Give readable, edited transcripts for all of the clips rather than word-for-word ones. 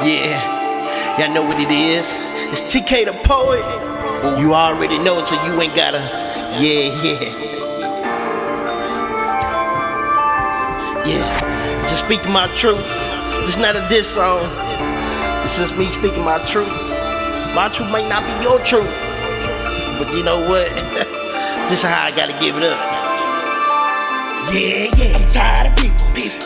Yeah, y'all know what it is. It's TK the Poet. You already know, so you ain't gotta. Yeah. Just speaking my truth. This not a diss song. It's just me speaking my truth. My truth might not be your truth, but you know what? This is how I gotta give it up. Yeah, I'm tired of people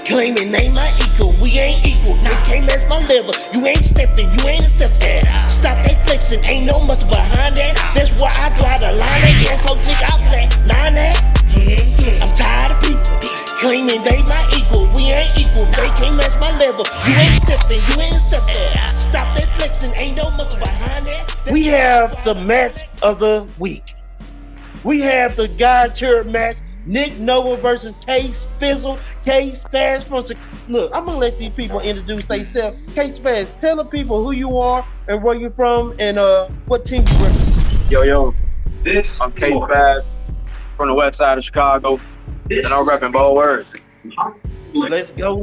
claiming they my equal. We ain't equal, they can't match my level. You ain't stepping, you ain't a step that. Stop that flexing, ain't no muscle behind that. That's why I draw the line. They can't close nigga out that. Line that. Yeah, I'm tired of people claiming they my equal. We ain't equal, they can't match my level. You ain't stepping, you ain't a step that. Stop that flexing, ain't no muscle behind that. We have the match of the week. We have the God tier match. Nick Nova versus K-Spazz from... Look, I'm going to let these people introduce themselves. K-Spazz, tell the people who you are and where you're from and what team you represent. Yo, I'm K-Spazz from the west side of Chicago, and I'm repping bold words. Let's go.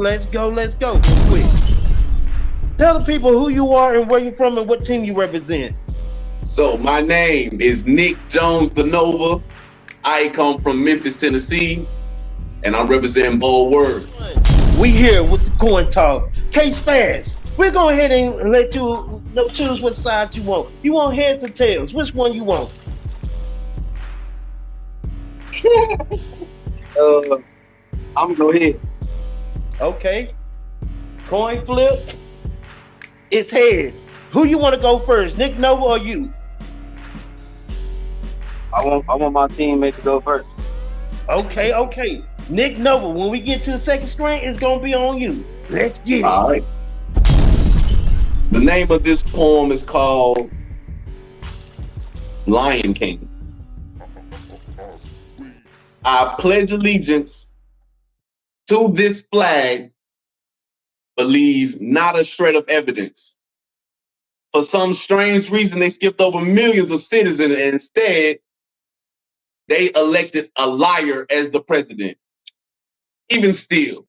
Quick. Tell the people who you are and where you're from and what team you represent. So my name is Nick Jones the Nova. I come from Memphis, Tennessee, and I'm representing bold words. We here with the coin toss. K-Spazz, we're going ahead and let you choose what side you want. You want heads or tails? Which one you want? I'm gonna go ahead. Okay. Coin flip. It's heads. Who you want to go first, Nick Nova or you? I want my teammate to go first. Okay. Nick Nova, when we get to the second screen, it's gonna be on you. Let's get it. All right. The name of this poem is called Lion King. I pledge allegiance to this flag, believe not a shred of evidence. For some strange reason, they skipped over millions of citizens and instead, they elected a liar as the president. Even still,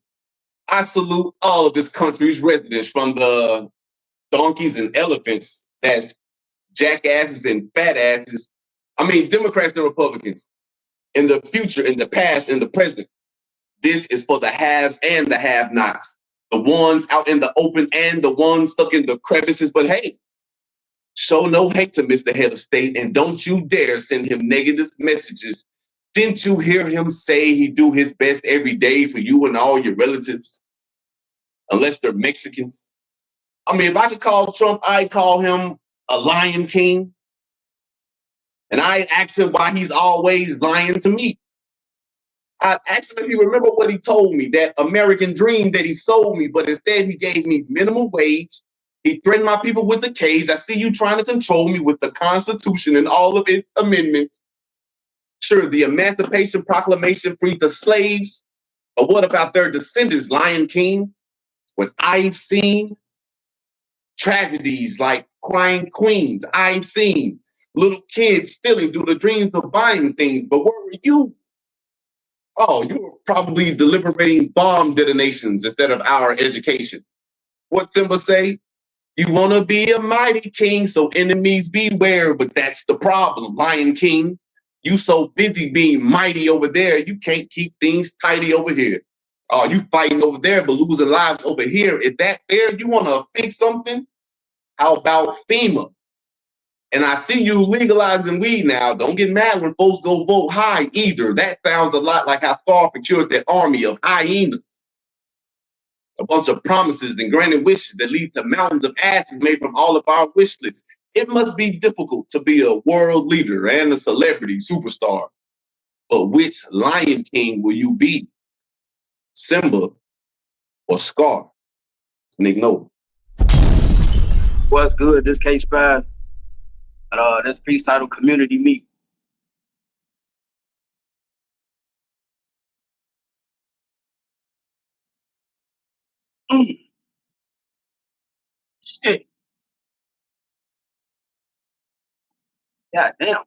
I salute all of this country's residents, from the donkeys and elephants, that's jackasses and fat asses. I mean, Democrats and Republicans. In the future, in the past, in the present. This is for the haves and the have-nots. The ones out in the open and the ones stuck in the crevices. But hey, show no hate to Mr. Head of State, and don't you dare send him negative messages. Didn't you hear him say he do his best every day for you and all your relatives? Unless they're Mexicans. I mean, if I could call Trump, I'd call him a Lion King. And I ask him why he's always lying to me. I asked him if he remember what he told me, that American dream that he sold me, but instead he gave me minimum wage. He threatened my people with the cage. I see you trying to control me with the Constitution and all of its amendments. Sure, the Emancipation Proclamation freed the slaves, but what about their descendants, Lion King? What I've seen, tragedies like crying queens, I've seen little kids stealing due to dreams of buying things, but where were you? Oh, you were probably deliberating bomb detonations instead of our education. What Simba say? You want to be a mighty king, so enemies beware, but that's the problem, Lion King. You so busy being mighty over there, you can't keep things tidy over here. Oh, you fighting over there, but losing lives over here. Is that fair? You want to fix something? How about FEMA? And I see you legalizing weed now. Don't get mad when folks go vote high either. That sounds a lot like how Scar procured that army of hyenas. A bunch of promises and granted wishes that lead to mountains of ashes made from all of our wish lists. It must be difficult to be a world leader and a celebrity superstar. But which Lion King will you be? Simba or Scar? It's Nick Nova. What's good? This K-Spazz. This piece titled Community Meet. Shit. God damn.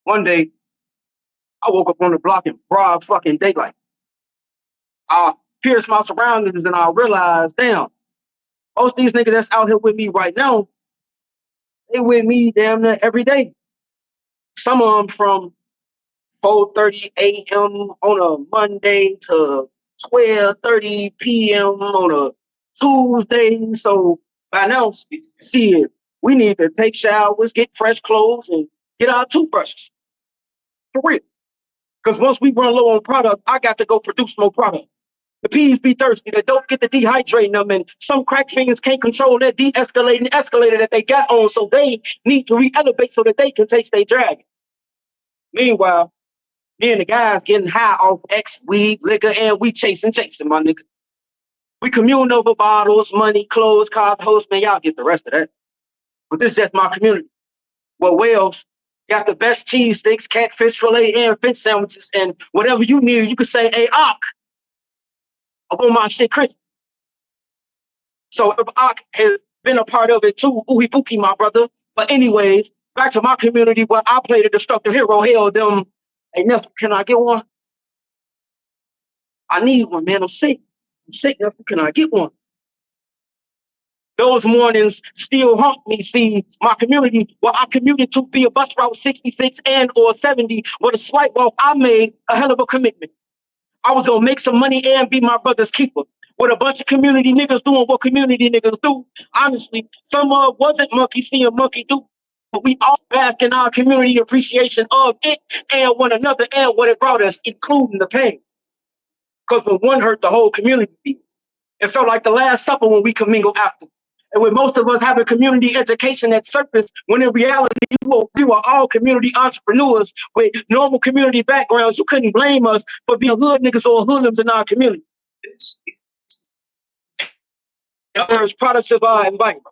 One day, I woke up on the block in broad fucking daylight. I pierced my surroundings and I realized, damn, Most of these niggas that's out here with me right now, they with me damn near every day. Some of them from 4:30 a.m. on a Monday to 12:30 p.m. on a Tuesday. So by now, see, we need to take showers, get fresh clothes, and get our toothbrushes. For real. Because once we run low on product, I got to go produce more product. The peas be thirsty. They don't get the dehydrating them, and some crack fingers can't control that de-escalating escalator that they got on, so they need to re-elevate so that they can taste their dragon. Meanwhile, me and the guys getting high off X, weed, liquor, and we chasing, my nigga. We commune over bottles, money, clothes, cars, hosts, man, y'all get the rest of that. But this is just my community. Well, Wales got the best cheese sticks, catfish fillet, and fish sandwiches, and whatever you need, you can say, hey, Ock, I want my shit crisp. So Ock has been a part of it too, ooey bookie, my brother. But anyways, back to my community where I play the destructive hero. Hell, them, hey, nephew, can I get one? I need one, man. I'm sick. Nephew, can I get one? Those mornings still haunt me. See, my community, where I commuted to via bus route 66 and or 70, with a slight walk, I made a hell of a commitment. I was gonna make some money and be my brother's keeper. With a bunch of community niggas doing what community niggas do. Honestly, some wasn't monkey seeing monkey do. But we all bask in our community appreciation of it and one another and what it brought us, including the pain. Because when one hurt, the whole community did. It felt like the Last Supper when we commingled after. And with most of us having community education at surface, when in reality, we were all community entrepreneurs with normal community backgrounds. You couldn't blame us for being hood niggas or hoodlums in our community. There's products of our environment.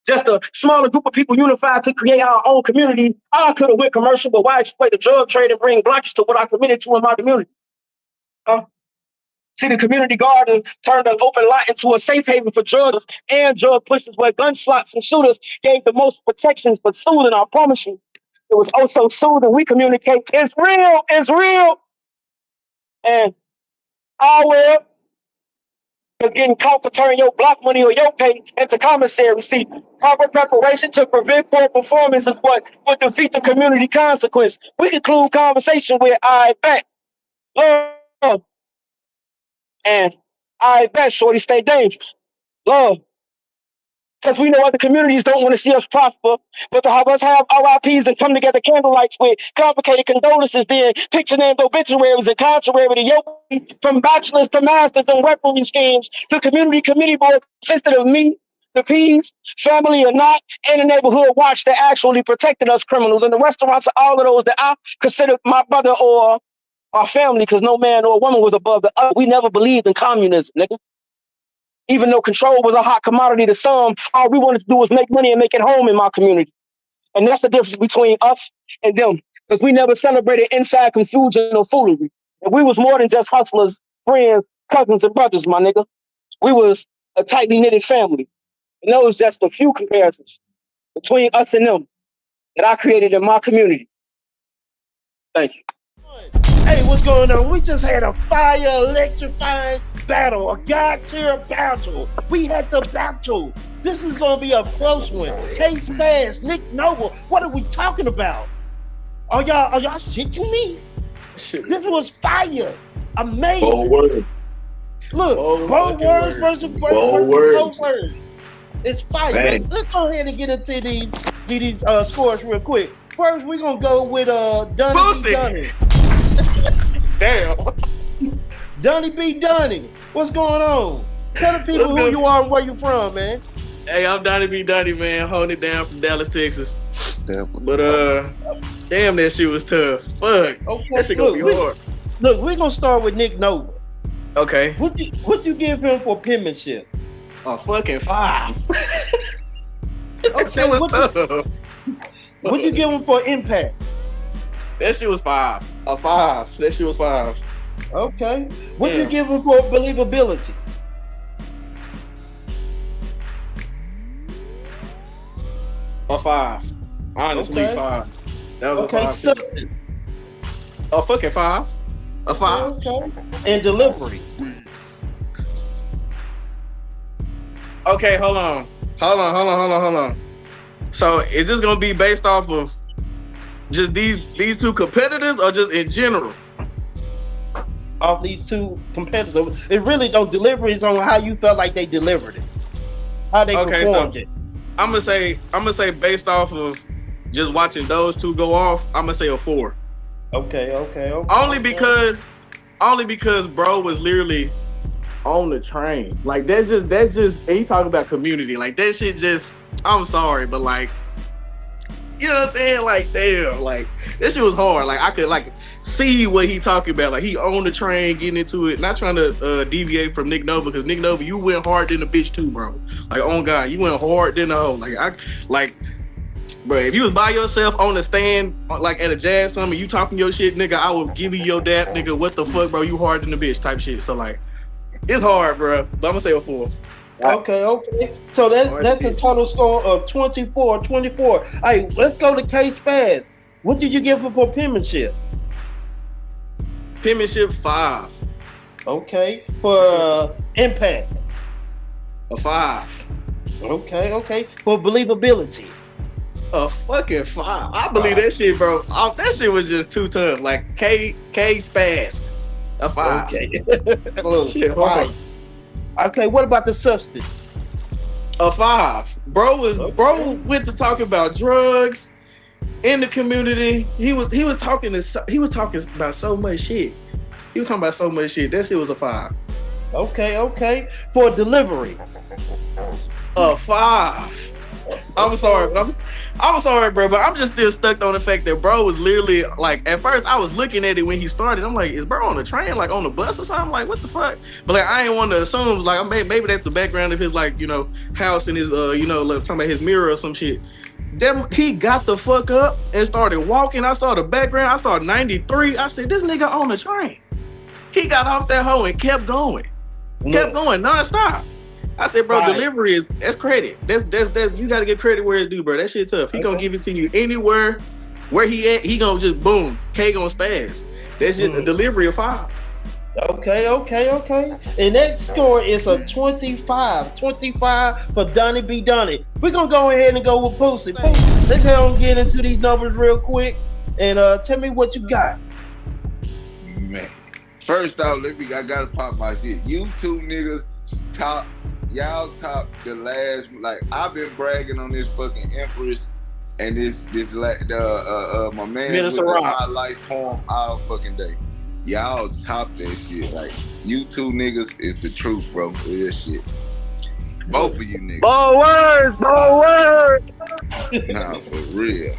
Just a smaller group of people unified to create our own community. I could have went commercial, but why exploit the drug trade and bring blockage to what I committed to in my community? See, the community garden turned an open lot into a safe haven for drugs and drug pushers where gun slots and shooters gave the most protection for soothing. I promise you, it was oh so soothing. We communicate. It's real. It's real. And I will. Because getting caught to turn your block money or your pay into commissary. See, proper preparation to prevent poor performance is what would defeat the community consequence. We conclude conversation with I bet. Love. And I bet, shorty, stay dangerous. Love. Because we know other communities don't want to see us prosper, but to have us have RIPs and come together candlelights with complicated condolences being picture-named obituaries and contrary to your from bachelors to masters and weaponry schemes, the community committee board consisted of me, the P's, family or not, and the neighborhood watch that actually protected us criminals, and the restaurants are all of those that I considered my brother or our family, because no man or woman was above the other. We never believed in communism, nigga. Even though control was a hot commodity to some, all we wanted to do was make money and make it home in my community. And that's the difference between us and them, because we never celebrated inside confusion or foolery. And we was more than just hustlers, friends, cousins, and brothers, my nigga. We was a tightly knitted family. And those just a few comparisons between us and them that I created in my community. Thank you. Hey, what's going on? We just had a fire electrifying battle, a God-tier battle. We had the battle. This is going to be a close one. K-Spazz, Nick Noble. What are we talking about? Are y'all shitting me? This was fire. Amazing. Bold word. Look, bold words versus bold words. It's fire. Man. Let's go ahead and get into these scores real quick. First, we're going to go with Donnie B. Donnie. Damn. Donnie B. Donnie, what's going on? Tell the people who you are and where you from, man. Hey, I'm Donnie B. Donnie, man, holding it down from Dallas, Texas. But damn, that shit was tough. Fuck. Okay, That shit gonna be hard. Look, we're gonna start with Nick Noble. Okay. What you give him for penmanship? A fucking 5. That Okay, shit was tough. What you give him for impact? That shit was 5. A 5. That shit was 5. Okay. What Yeah. you give him for believability? A 5. Honestly, Okay. 5. That was Okay, a 5. substance. A fucking 5. A 5. Okay. And delivery. Okay, hold on. So is this gonna be based off of just these two competitors or just in general? Off these two competitors, it really don't deliver. It's on how you felt like they delivered it, how they performed it. I'm gonna say based off of just watching those two go off, I'm gonna say a 4. Okay. Only because bro was literally on the train. Like that's just and he talking about community. Like that shit just, I'm sorry, but like, you know what I'm saying? Like, damn, like this shit was hard. Like I could like see what he talking about. Like he on the train getting into it. Not trying to deviate from Nick Nova, because Nick Nova, you went hard than a bitch too, bro. Like on God, you went hard than a hoe. Bro, if you was by yourself on the stand, like at a jazz summit, you talking your shit, nigga, I would give you your dap, nigga. What the fuck, bro? You hard than a bitch type shit. So like, it's hard, bro. But I'm gonna say a 4. Okay. So that's a total score of 24-24. All right, let's go to K-Spazz. What did you give him for penmanship? Penmanship 5. Okay. For impact? A 5. Okay. For believability? A fucking 5. I believe that shit, bro. That shit was just too tough. Like K-Spazz. A 5. Okay. Shit, hard. Okay, what about the substance? A 5. Bro went to talk about drugs in the community. He was talking about so much shit. That shit was a 5. Okay. For delivery? A 5. I'm sorry, bro, but I'm just still stuck on the fact that bro was literally like, at first I was looking at it when he started. I'm like, is bro on the train, like on the bus or something? Like, what the fuck? But like, I ain't want to assume, like, maybe that's the background of his, like, you know, house and his, you know, like, talking about his mirror or some shit. Then he got the fuck up and started walking. I saw the background. I saw 93. I said, this nigga on the train. He got off that hoe and kept going nonstop. I said, bro, delivery that's credit. That's you gotta get credit where it's due, bro. That shit tough. He gonna give it to you anywhere where he at. He gonna just boom, K gonna spaz. That's just a delivery of 5. Okay. And that score is a 25 for Donnie B. Donnie. We're gonna go ahead and go with Pussy. Let's go and get into these numbers real quick and tell me what you got. Man, first off, I gotta pop my shit. You two niggas y'all top the last, like, I've been bragging on this fucking Empress and this like my man with the My Life poem all fucking day. Y'all top that shit. Like, you two niggas is the truth, bro. Real shit. Both of you niggas. More words. Nah, for real.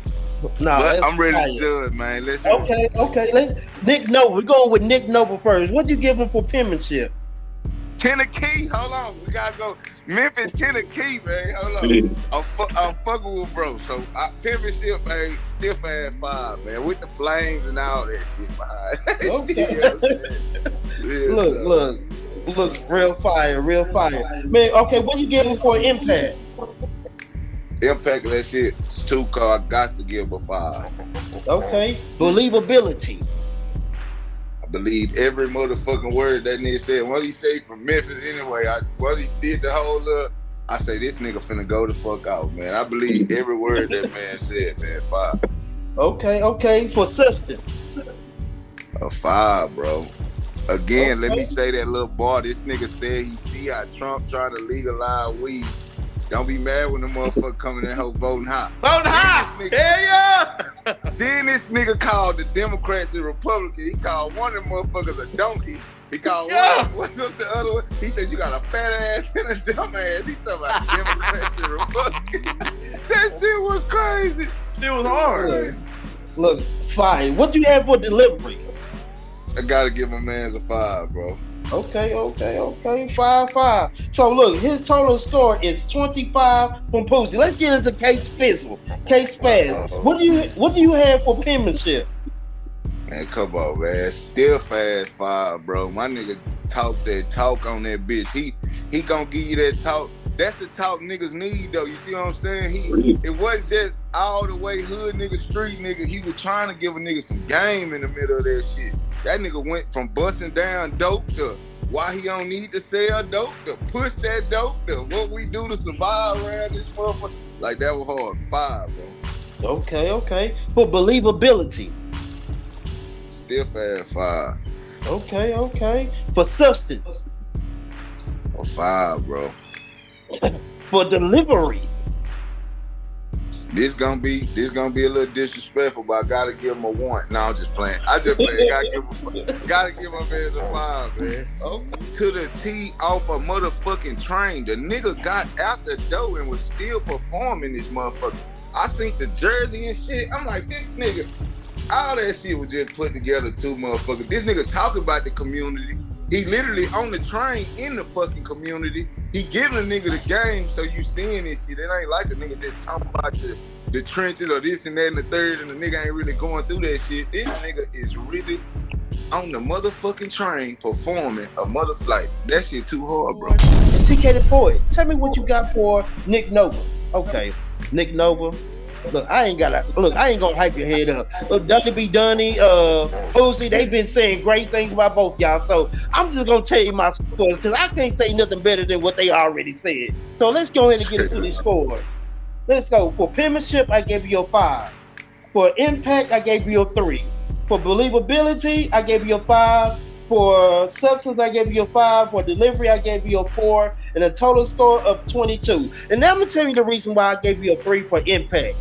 Nah, but I'm ready to judge, man. Let's okay. Let's Nick Nova. We're going with Nick Nova first. What do you give him for penmanship? Tennessee, hold on, we gotta go. Memphis, Tennessee, man. Hold on. I'm fucking with bro. So penmanship, man, stiff ass 5, man, with the flames and all that shit behind. Okay. Look, real fire. Man, okay, what you giving for impact? Impact of that shit, 2 car, I got to give a 5. Okay. Believability. Believe every motherfucking word that nigga said. What he say from Memphis anyway, what he did the whole I say this nigga finna go the fuck out, man. I believe every word that man said, man. 5. Okay. For substance. A 5, bro. Again, let me say that little bar. This nigga said he see how Trump trying to legalize weed. Don't be mad when the motherfucker coming in here voting hot. Hell yeah! Then this nigga called the Democrats and Republicans. He called one of them motherfuckers a donkey. He called one, what's the other one? He said, you got a fat ass and a dumb ass. He talking about Democrats and Republicans. That shit was crazy. It was hard. Look, fine. What do you have for delivery? I gotta give my man's a 5, bro. Okay. 5. So look, his total score is 25 from Pussy. Let's get into K-Spazz. What do you have for penmanship? Man, come on, man. Still fast 5, bro. My nigga talk that talk on that bitch. He gonna give you that talk. That's the talk niggas need, though. You see what I'm saying? It wasn't just all the way hood nigga, street nigga. He was trying to give a nigga some game in the middle of that shit. That nigga went from busting down dope to why he don't need to sell dope, to push that dope, to what we do to survive around this motherfucker. Like, that was hard. 5, bro. Okay. For believability. Still fast 5. Okay. For substance. A 5, bro. For delivery. This gonna be a little disrespectful, but I gotta give him a 1. No, I'm just playing. I just playing. Gotta give my man a 5, man. To the T off a motherfucking train. The nigga got out the door and was still performing this motherfucker. I seen the jersey and shit. I'm like, this nigga, all that shit was just put together too, motherfucker. This nigga talk about the community. He literally on the train in the fucking community. He giving a nigga the game, so you seeing this shit. It ain't like a nigga just talking about the trenches or this and that and the third, and the nigga ain't really going through that shit. This nigga is really on the motherfucking train performing a motherflight. That shit too hard, bro. And TK the Poet, tell me what you got for Nick Nova. Okay, Nick Nova. Look, I ain't gonna hype your head up. Look, Dunny B. Dunny, Uzi, they've been saying great things about both y'all. So I'm just gonna tell you my scores because I can't say nothing better than what they already said. So let's go ahead and get into these scores. Let's go. For penmanship, I gave you a 5. For impact, I gave you a 3. For believability, I gave you a 5. For substance, I gave you a 5. For delivery, I gave you a 4. And a total score of 22. And now I'm gonna tell you the reason why I gave you a 3 for impact.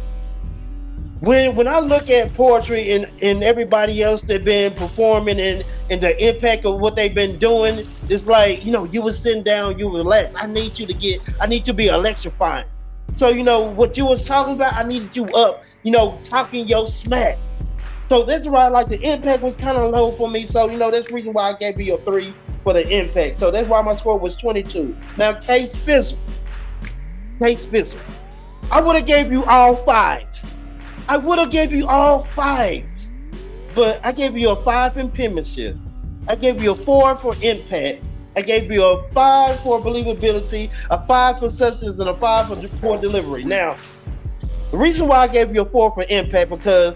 When I look at poetry and everybody else that been performing and the impact of what they've been doing, it's like, you were sitting down, you relax. I need to be electrifying. So, what you was talking about, I needed you up, talking your smack. So that's why the impact was kind of low for me. So, that's the reason why I gave you a 3 for the impact. So that's why my score was 22. Now, K-Spazz. I would have gave you all 5s. But I gave you a 5 in penmanship. I gave you a 4 for impact. I gave you a 5 for believability, a 5 for substance, and a 5 for delivery. Now, the reason why I gave you a 4 for impact because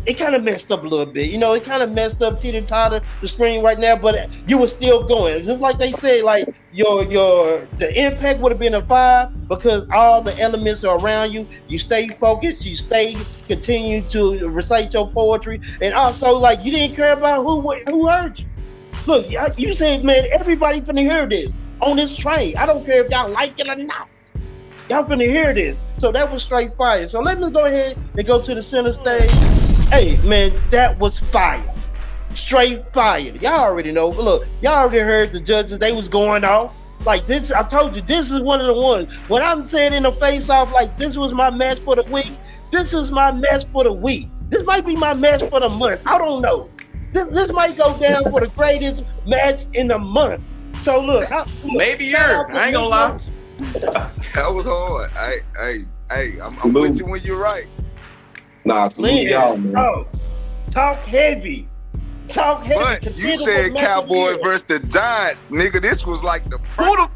it kind of messed up a little bit. It kind of messed up teeter-totter the screen right now, but you were still going. Just like they said, the impact would have been a 5 because all the elements are around you. You stay focused. You continue to recite your poetry. And also, you didn't care about who heard you. Look, you said, man, everybody finna hear this on this train. I don't care if y'all like it or not. Y'all finna hear this. So that was straight fire. So let me go ahead and go to the center stage. Hey, man, that was fire. Straight fire. Y'all already know. Look, y'all already heard the judges. They was going off. Like this, I told you, this is one of the ones. When I'm saying in the face-off, this was my match for the week. This is my match for the week. This might be my match for the month. I don't know. This might go down for the greatest match in the month. So look. Maybe I ain't gonna lie. That was hard. I'm with you when you're right. Nah, salute y'all, man. Talk heavy. But you said Cowboys versus the Giants, nigga. This was like the who the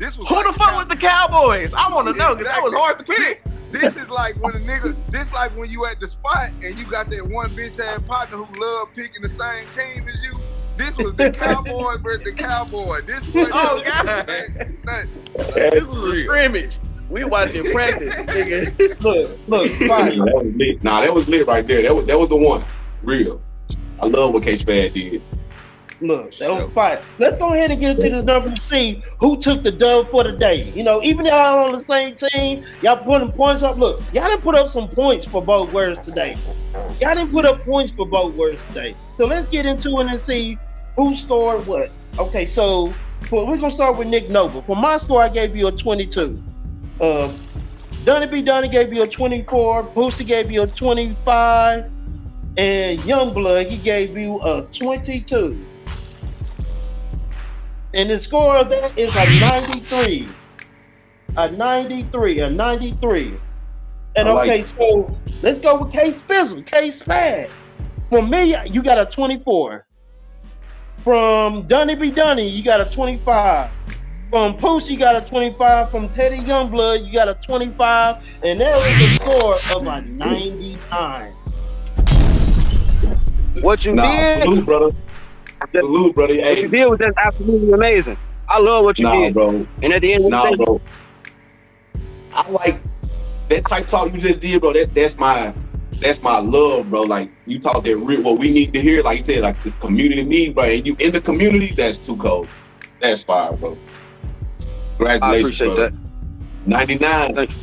fuck was the Cowboys? I want to know because that was hard to pick. This is like when a nigga. This like when you at the spot and you got that one bitch ass partner who love picking the same team as you. This was the Cowboys versus the Cowboys. This was God. This was a scrimmage. We watching practice, nigga. Look, fire. That was lit. Nah, that was lit right there. That was the one. Real. I love what K-Spazz did. Look, that was fire. Let's go ahead and get into this number and see who took the dub for the day. Even though y'all on the same team, y'all putting points up. Look, y'all didn't put up some points for both words today. So let's get into it and see who scored what. Okay, so we're gonna start with Nick Nova. For my score, I gave you a 22. Dunny B. Dunny gave you a 24. Boosie gave you a 25. And Youngblood, he gave you a 22. And the score of that is a 93. A 93. And okay, so let's go with K-Spazz. For me, you got a 24. From Dunny B. Dunny, you got a 25. From Pooch, you got a 25. From Teddy Youngblood, you got a 25. And there was a score of a 99. What you did? Salute, brother. Salute, brother. What Hey, you did was just absolutely amazing. I love what you did. bro. And at the end of the day, Bro. I like that type talk you just did, bro. That's my love, bro. Like you talk that real what we need to hear, like you said, like this community need, bro. And you in the community, that's too cold. That's fire, bro. Congratulations, I appreciate brother. that. 99. Thank you.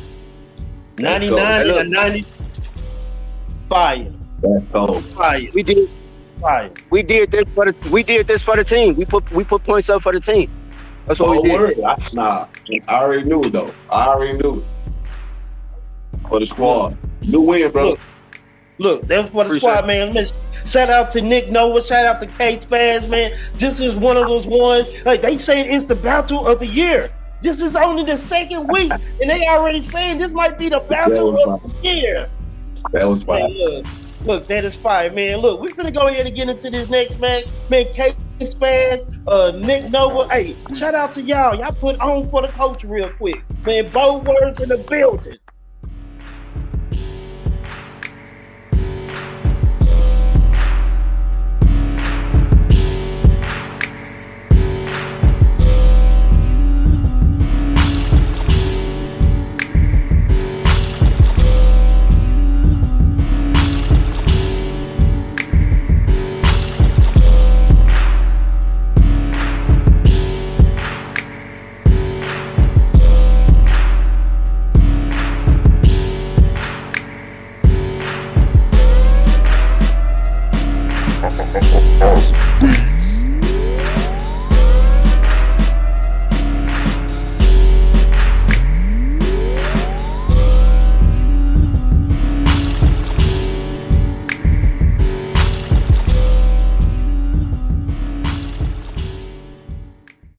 99 and a 90. Fire. That's cold. Fire. We did Fire. this for the team. We put points up for the team. That's what we did. Word. I already knew it though. I already knew it. For the squad. New win, bro. Look, that was for the Appreciate squad, man. Listen, shout out to Nick Nova. Shout out to K-Spazz, man. This is one of those ones. Like they say, it's the battle of the year. This is only the second week, and they already saying this might be the battle of the year. That was fire. Man, look, that is fire, man. Look, we're gonna go ahead and get into this next match. Man, K-Spazz, Nick Nova. Hey, shout out to y'all. Y'all put on for the coach real quick. Man, bold words in the building.